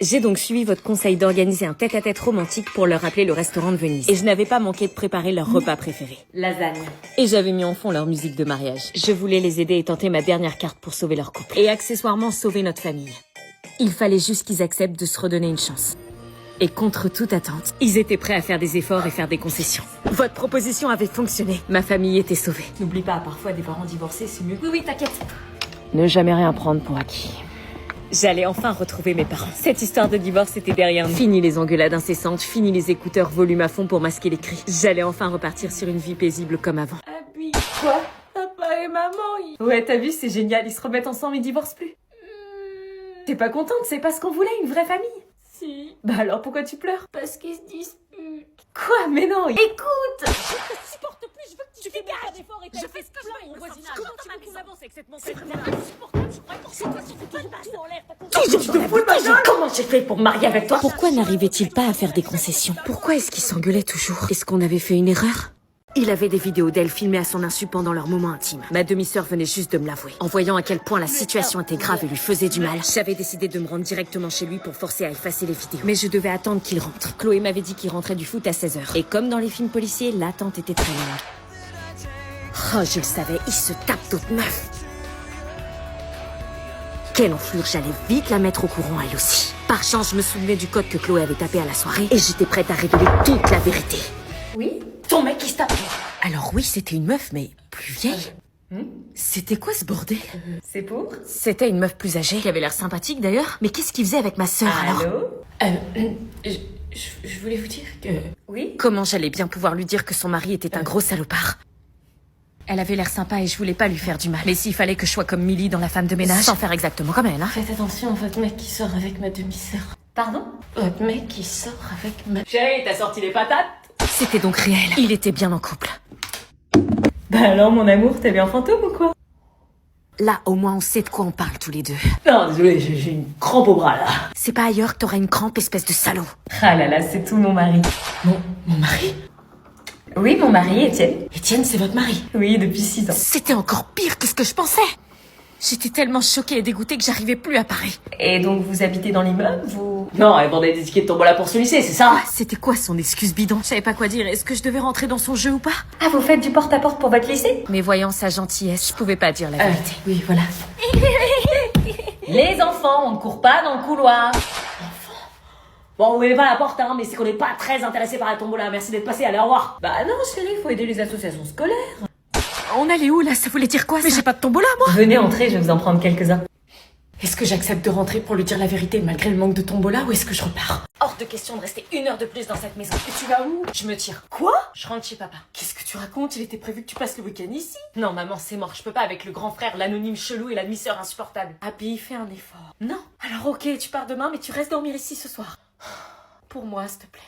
J'ai donc suivi votre conseil d'organiser un tête-à-tête romantique pour leur rappeler le restaurant de Venise. Et je n'avais pas manqué de préparer leur repas préféré. Lasagne. Et j'avais mis en fond leur musique de mariage. Je voulais les aider et tenter ma dernière carte pour sauver leur couple. Et accessoirement sauver notre famille. Il fallait juste qu'ils acceptent de se redonner une chance. Et contre toute attente, ils étaient prêts à faire des efforts et faire des concessions. Votre proposition avait fonctionné. Ma famille était sauvée. N'oublie pas, parfois des parents divorcés, c'est mieux. Oui, t'inquiète. Ne jamais rien prendre pour acquis. J'allais enfin retrouver mes parents. Cette histoire de divorce était derrière nous. Fini les engueulades incessantes, fini les écouteurs volume à fond pour masquer les cris. J'allais enfin repartir sur une vie paisible comme avant. Abby. Quoi? Papa et maman, Ouais, t'as vu, c'est génial, ils se remettent ensemble et divorcent plus. T'es pas contente, c'est pas ce qu'on voulait, une vraie famille? Si. Bah alors pourquoi tu pleures? Parce qu'ils se disputent. Quoi? Mais non, écoute! Je te supporte plus, je veux que tu fais bien d'efforts et je fais ce que je veux au voisinage. Comment tu veux qu'on avance avec cette montagne? C'est insupportable, je crois que c'est toi qui fais tout en l'air. Toujours je te fous de ma gueule. Comment j'ai fait pour me marier avec toi? Pourquoi n'arrivait-il pas à faire des concessions? Pourquoi est-ce qu'ils s'engueulaient toujours? Est-ce qu'on avait fait une erreur? Il avait des vidéos d'elle filmées à son insu pendant leurs moments intimes. Ma demi-sœur venait juste de me l'avouer. En voyant à quel point la situation était grave et lui faisait du mal, j'avais décidé de me rendre directement chez lui pour forcer à effacer les vidéos. Mais je devais attendre qu'il rentre. Chloé m'avait dit qu'il rentrait du foot à 16h. Et comme dans les films policiers, l'attente était très longue. Oh, je le savais, il se tape toute meuf. Quelle enflure, j'allais vite la mettre au courant elle aussi. Par chance, je me souvenais du code que Chloé avait tapé à la soirée et j'étais prête à révéler toute la vérité. Oui? Ton mec qui se tape. Alors oui, c'était une meuf, mais plus vieille. C'était quoi ce bordel? C'est pour? C'était une meuf plus âgée, qui avait l'air sympathique d'ailleurs. Mais qu'est-ce qu'il faisait avec ma sœur alors? Je voulais vous dire que... Oui? Comment j'allais bien pouvoir lui dire que son mari était un gros salopard? Elle avait l'air sympa et je voulais pas lui faire du mal. Mais s'il fallait que je sois comme Millie dans La femme de ménage, sans faire exactement comme elle, hein. Faites attention à votre mec qui sort avec ma demi-sœur. Pardon? Votre mec qui sort avec ma... Chérie, t'as sorti les patates? C'était donc réel. Il était bien en couple. Bah alors, mon amour, t'as vu un fantôme ou quoi? Là, au moins, on sait de quoi on parle tous les deux. Non, désolé, j'ai une crampe au bras, là. C'est pas ailleurs que t'auras une crampe, espèce de salaud. Ah là là, c'est tout mon mari. Mon mari? Oui, mon mari, Étienne. Étienne, c'est votre mari? Oui, depuis 6 ans. C'était encore pire que ce que je pensais. J'étais tellement choquée et dégoûtée que j'arrivais plus à Paris. Et donc, vous habitez dans l'immeuble, vous... Non, elle vendait des tickets de tombola pour ce lycée, c'est ça? C'était quoi son excuse bidon? Je savais pas quoi dire. Est-ce que je devais rentrer dans son jeu ou pas? Ah, vous faites du porte-à-porte pour votre lycée? Mais voyant sa gentillesse, je pouvais pas dire la vérité. Oui, voilà. Les enfants, on ne court pas dans le couloir. Bon, ouvrez pas la porte, hein, mais c'est qu'on n'est pas très intéressé par la tombola. Merci d'être passé, allez, au revoir. Bah non, chérie, faut aider les associations scolaires. On allait où, là? Ça voulait dire quoi, ça? Mais j'ai pas de tombola, moi. Venez entrer, je vais vous en prendre quelques-uns. Est-ce que j'accepte de rentrer pour lui dire la vérité malgré le manque de tombola ou est-ce que je repars? Hors de question de rester 1 heure de plus dans cette maison. Et tu vas où? Je me tire. Quoi? Je rentre chez papa. Qu'est-ce que tu racontes? Il était prévu que tu passes le week-end ici. Non, maman, c'est mort. Je peux pas avec le grand frère, l'anonyme chelou et la demi-sœur insupportable. Abby, fais un effort. Non. Alors ok, tu pars demain, mais tu restes dormir ici ce soir. Pour moi, s'il te plaît.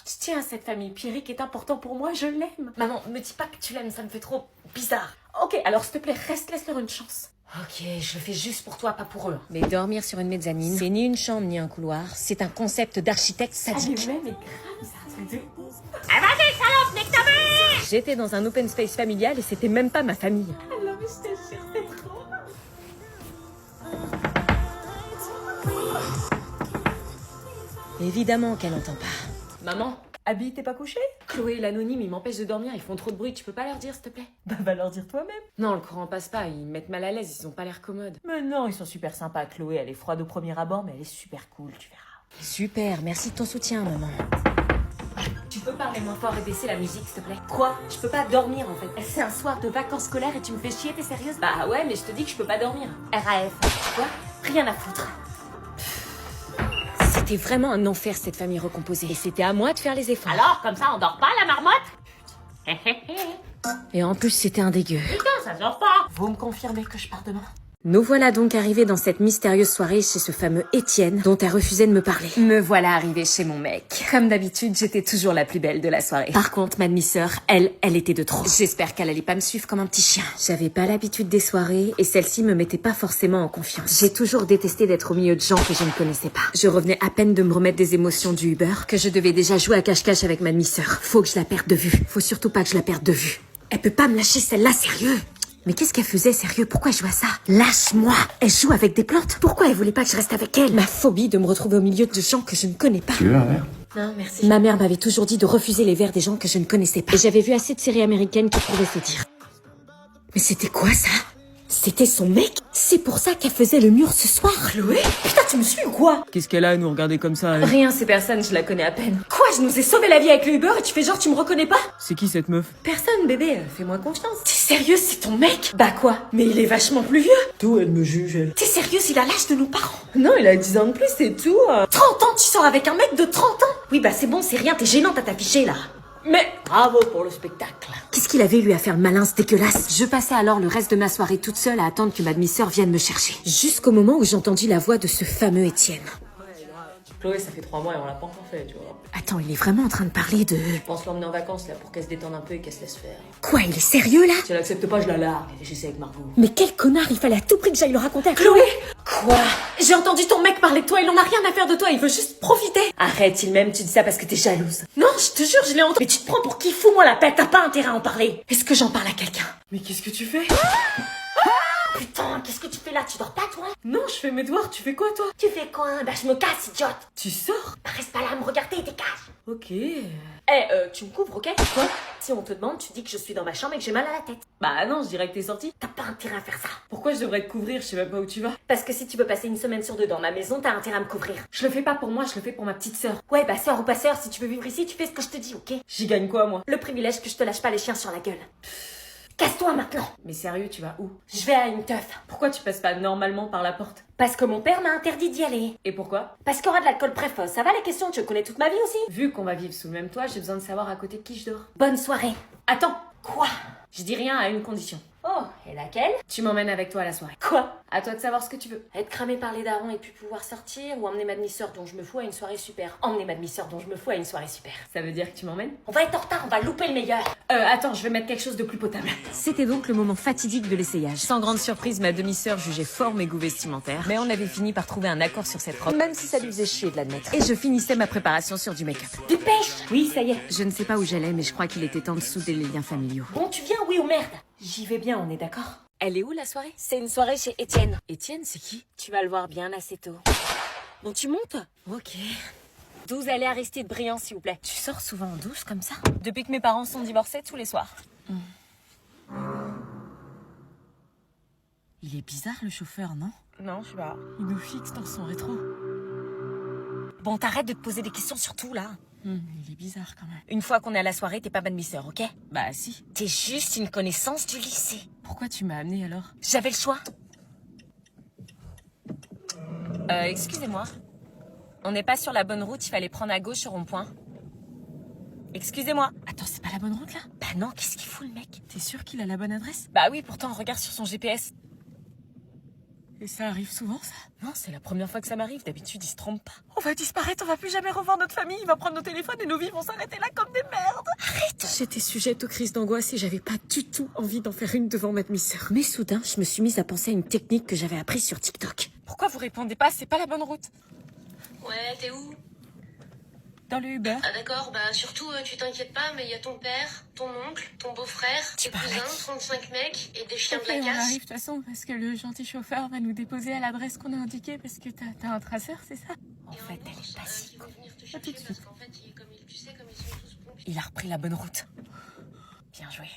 Je tiens à cette famille. Pierrick est important pour moi, je l'aime. Maman, me dis pas que tu l'aimes, ça me fait trop bizarre. Ok, alors s'il te plaît, reste, laisse-leur une chance. Ok, je le fais juste pour toi, pas pour eux. Mais dormir sur une mezzanine, c'est ni une chambre ni un couloir. C'est un concept d'architecte sadique. Mais grave, c'est un truc de... Ah vas-y, salope, nique ta mère! J'étais dans un open space familial et c'était même pas ma famille. Alors, je t'assure, c'est trop... Évidemment qu'elle entend pas. Maman, Abby, t'es pas couchée? Chloé et l'anonyme, ils m'empêchent de dormir, ils font trop de bruit, tu peux pas leur dire, s'il te plaît? Bah, va leur dire toi-même. Non, le courant passe pas, ils me mettent mal à l'aise, ils ont pas l'air commodes. Mais non, ils sont super sympas. Chloé, elle est froide au premier abord, mais elle est super cool, tu verras. Super, merci de ton soutien, maman. Tu peux parler moins fort et baisser la musique, s'il te plaît? Quoi? Je peux pas dormir, en fait. C'est un soir de vacances scolaires et tu me fais chier, t'es sérieuse? Bah ouais, mais je te dis que je peux pas dormir. RAF. Quoi? Rien à foutre. C'était vraiment un enfer, cette famille recomposée. Et c'était à moi de faire les efforts. Alors, comme ça, on dort pas, la marmotte? Et en plus, c'était un dégueu. Putain, ça dort pas. Vous me confirmez que je pars demain? Nous voilà donc arrivés dans cette mystérieuse soirée chez ce fameux Étienne dont elle refusait de me parler. Me voilà arrivée chez mon mec. Comme d'habitude, j'étais toujours la plus belle de la soirée. Par contre, ma demi-sœur, elle était de trop. J'espère qu'elle allait pas me suivre comme un petit chien. J'avais pas l'habitude des soirées et celle-ci me mettait pas forcément en confiance. J'ai toujours détesté d'être au milieu de gens que je ne connaissais pas. Je revenais à peine de me remettre des émotions du Uber que je devais déjà jouer à cache-cache avec ma demi-sœur. Faut que je la perde de vue. Faut surtout pas que je la perde de vue. Elle peut pas me lâcher celle-là, sérieux. Mais qu'est-ce qu'elle faisait, sérieux? Pourquoi elle joue à ça? Lâche-moi! Elle joue avec des plantes? Pourquoi elle voulait pas que je reste avec elle? Ma phobie de me retrouver au milieu de gens que je ne connais pas. Tu veux un verre? Non, merci. Ma mère m'avait toujours dit de refuser les verres des gens que je ne connaissais pas. Et j'avais vu assez de séries américaines qui pouvaient se dire. Mais c'était quoi ça? C'était son mec? C'est pour ça qu'elle faisait le mur ce soir? Chloé? Putain, tu me suis ou quoi? Qu'est-ce qu'elle a à nous regarder comme ça, elle? Rien, c'est personne, je la connais à peine. Quoi, je nous ai sauvé la vie avec le Uber et tu fais genre tu me reconnais pas? C'est qui cette meuf? Personne, bébé, fais-moi confiance. T'es sérieuse, c'est ton mec? Bah quoi? Mais il est vachement plus vieux. Tout, elle me juge, elle. T'es sérieuse, il a l'âge de nos parents. Non, il a 10 ans de plus, c'est tout. 30 ans, tu sors avec un mec de 30 ans? Oui, bah c'est bon, c'est rien, t'es gênante à t'afficher là. Mais bravo pour le spectacle. Qu'est-ce qu'il avait lui à faire le malin, ce dégueulasse? Je passais alors le reste de ma soirée toute seule à attendre que ma demi-sœur vienne me chercher. Jusqu'au moment où j'entendis la voix de ce fameux Étienne. Chloé, ça fait 3 mois et on l'a pas encore fait, tu vois. Attends, il est vraiment en train de parler de... Je pense l'emmener en vacances, là, pour qu'elle se détende un peu et qu'elle se laisse faire. Quoi, il est sérieux là? Si elle accepte pas, je la largue. Et j'essaie avec Margot. Mais quel connard, il fallait à tout prix que j'aille le raconter à Chloé. Quoi? J'ai entendu ton mec parler de toi, il en a rien à faire de toi, il veut juste profiter. Arrête, il m'aime, tu dis ça parce que t'es jalouse. Non, je te jure, je l'ai entendu. Mais tu te prends pour qui? Fous-moi la paix, t'as pas intérêt à en parler. Est-ce que j'en parle à quelqu'un? Mais qu'est-ce que tu fais? Putain, qu'est-ce que tu fais là? Tu dors pas, toi? Non, je fais mes devoirs, tu fais quoi, toi? Tu fais quoi? Bah, je me casse, idiote. Tu sors? Bah, reste pas là à me regarder, dégage. Ok. Tu me couvres, ok? Quoi? Si on te demande, tu dis que je suis dans ma chambre et que j'ai mal à la tête. Bah non, je dirais que t'es sortie. T'as pas intérêt à faire ça. Pourquoi je devrais te couvrir? Je sais même pas où tu vas. Parce que si tu veux passer une semaine sur deux dans ma maison, t'as intérêt à me couvrir. Je le fais pas pour moi, je le fais pour ma petite sœur. Ouais, bah sœur ou pas sœur, si tu veux vivre ici, tu fais ce que je te dis, ok? J'y gagne quoi, moi? Le privilège que je te lâche pas les chiens sur la gueule. Casse-toi maintenant. Mais sérieux, tu vas où? Je vais à une teuf. Pourquoi tu passes pas normalement par la porte? Parce que mon père m'a interdit d'y aller. Et pourquoi? Parce qu'il y aura de l'alcool précoce. Ça va les questions? Tu connais toute ma vie aussi? Vu qu'on va vivre sous le même toit, j'ai besoin de savoir à côté de qui je dors. Bonne soirée. Attends! Quoi? Je dis rien à une condition. Oh, et laquelle? Tu m'emmènes avec toi à la soirée. Quoi? À toi de savoir ce que tu veux. Être cramé par les darons et puis pouvoir sortir, ou emmener ma demi-sœur dont je me fous à une soirée super. Emmener ma demi-sœur dont je me fous à une soirée super. Ça veut dire que tu m'emmènes? On va être en retard, on va louper le meilleur. Attends, je vais mettre quelque chose de plus potable. C'était donc le moment fatidique de l'essayage. Sans grande surprise, ma demi-sœur jugeait fort mes goûts vestimentaires, mais on avait fini par trouver un accord sur cette robe, même si ça lui faisait chier de l'admettre. Et je finissais ma préparation sur du make-up. Dépêche! Oui, ça y est. Je ne sais pas où j'allais, mais je crois qu'il était temps de souder les liens familiaux. Bon, tu viens, oui ou merde? J'y vais bien, on est d'accord? Elle est où la soirée? C'est une soirée chez Étienne. Étienne, c'est qui? Tu vas le voir bien assez tôt. Bon, tu montes? Ok. 12 allées Aristide Briand, s'il vous plaît. Tu sors souvent en douce comme ça? Depuis que mes parents sont divorcés, tous les soirs. Il est bizarre le chauffeur, non? Non, je sais pas. Il nous fixe dans son rétro. Bon, t'arrêtes de te poser des questions sur tout, là. Il est bizarre quand même. Une fois qu'on est à la soirée, t'es pas ma demi-sœur, ok? Bah si. T'es juste une connaissance du lycée. Pourquoi tu m'as amenée alors? J'avais le choix. Excusez-moi. On n'est pas sur la bonne route, il fallait prendre à gauche au rond-point. Excusez-moi. Attends, c'est pas la bonne route là? Bah non, qu'est-ce qu'il fout le mec? T'es sûr qu'il a la bonne adresse? Bah oui, pourtant, regarde sur son GPS. Et ça arrive souvent ça? Non, c'est la première fois que ça m'arrive. D'habitude, il se trompe pas. On va disparaître, on va plus jamais revoir notre famille, il va prendre nos téléphones et nos vies vont s'arrêter là comme des merdes. Arrête! J'étais sujette aux crises d'angoisse et j'avais pas du tout envie d'en faire une devant ma demi-sœur. Mais soudain, je me suis mise à penser à une technique que j'avais apprise sur TikTok. Pourquoi vous répondez pas? C'est pas la bonne route. Ouais, t'es où? Dans le Uber. Ah d'accord, bah surtout tu t'inquiètes pas, mais il y a ton père, ton oncle, ton beau-frère, tes cousins, 35 mecs et des chiens Ok, de la on casse. arrive de toute façon parce que le gentil chauffeur va nous déposer à l'adresse qu'on a indiquée parce que t'as un traceur, c'est ça? En fait, elle est pas si Ils vont venir te tout chercher de suite. parce qu'en fait, tu sais, comme ils sont tous pompiers. Il a repris la bonne route. Bien joué.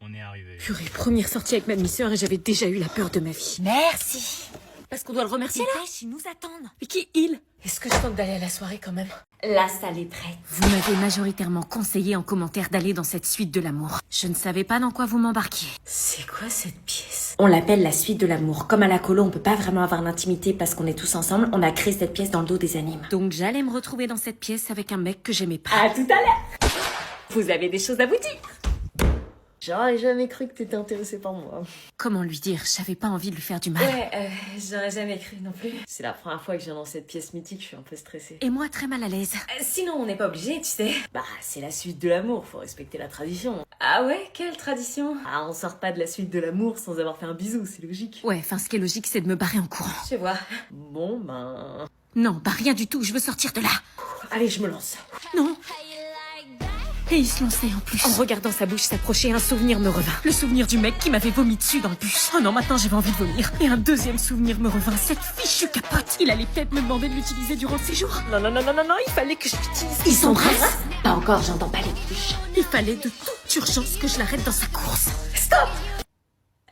On est arrivé. Purée, première sortie avec ma demi-sœur et j'avais déjà eu la peur de ma vie. Merci! Parce qu'on doit le remercier là? Dépêche, ils nous attendent. Mais qui il? Est-ce que je tente d'aller à la soirée quand même? La salle est prête. Vous m'avez majoritairement conseillé en commentaire d'aller dans cette suite de l'amour. Je ne savais pas dans quoi vous m'embarquiez. C'est quoi cette pièce? On l'appelle la suite de l'amour. Comme à la colo, on peut pas vraiment avoir l'intimité parce qu'on est tous ensemble, on a créé cette pièce dans le dos des animes. Donc j'allais me retrouver dans cette pièce avec un mec que j'aimais pas. À tout à l'heure! Vous avez des choses à vous dire? J'aurais jamais cru que t'étais intéressée par moi. Comment lui dire? J'avais pas envie de lui faire du mal. Ouais, j'aurais jamais cru non plus. C'est la première fois que je viens dans cette pièce mythique, je suis un peu stressée. Et moi très mal à l'aise. Sinon, on n'est pas obligé, tu sais. Bah, c'est la suite de l'amour, faut respecter la tradition. Ah ouais, quelle tradition? Ah, on sort pas de la suite de l'amour sans avoir fait un bisou, c'est logique. Ouais, enfin ce qui est logique c'est de me barrer en courant. Je vois. Bon, ben... Non, bah rien du tout, je veux sortir de là. Allez, je me lance. Non. Et il se lançait en plus. En regardant sa bouche s'approcher, un souvenir me revint. Le souvenir du mec qui m'avait vomi dessus dans le bus. Oh non, maintenant j'avais envie de vomir. Et un deuxième souvenir me revint, cette fichue capote. Il allait peut-être me demander de l'utiliser durant le séjour. Non, il fallait que je l'utilise. Ils s'embrassent? Pas encore, j'entends pas les touches. Il fallait de toute urgence que je l'arrête dans sa course. Stop!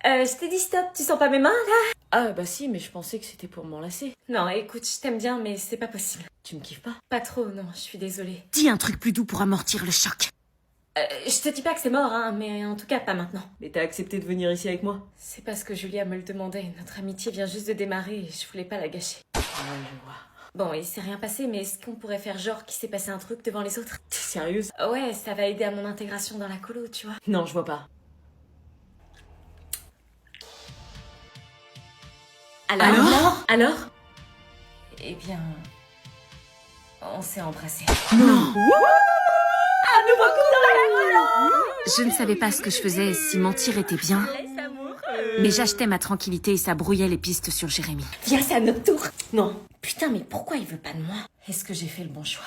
Je t'ai dit stop, tu sens pas mes mains, là? Ah bah si, mais je pensais que c'était pour m'enlacer. Non, écoute, je t'aime bien, mais c'est pas possible. Tu me kiffes pas? Pas trop, non, je suis désolée. Dis un truc plus doux pour amortir le choc. Je te dis pas que c'est mort, hein, mais en tout cas, pas maintenant. Mais t'as accepté de venir ici avec moi? C'est parce que Julia me le demandait. Notre amitié vient juste de démarrer et je voulais pas la gâcher. Ouais, je vois. Bon, il s'est rien passé, mais est-ce qu'on pourrait faire genre qu'il s'est passé un truc devant les autres? T'es sérieuse? Ouais, ça va aider à mon intégration dans la colo, tu vois. Non, je vois pas. Alors? Eh bien... On s'est embrassés. Non! Je ne savais pas ce que je faisais, si mentir était bien. Mais j'achetais ma tranquillité et ça brouillait les pistes sur Jérémy. Viens, c'est à notre tour. Non. Putain, mais pourquoi il veut pas de moi? Est-ce que j'ai fait le bon choix?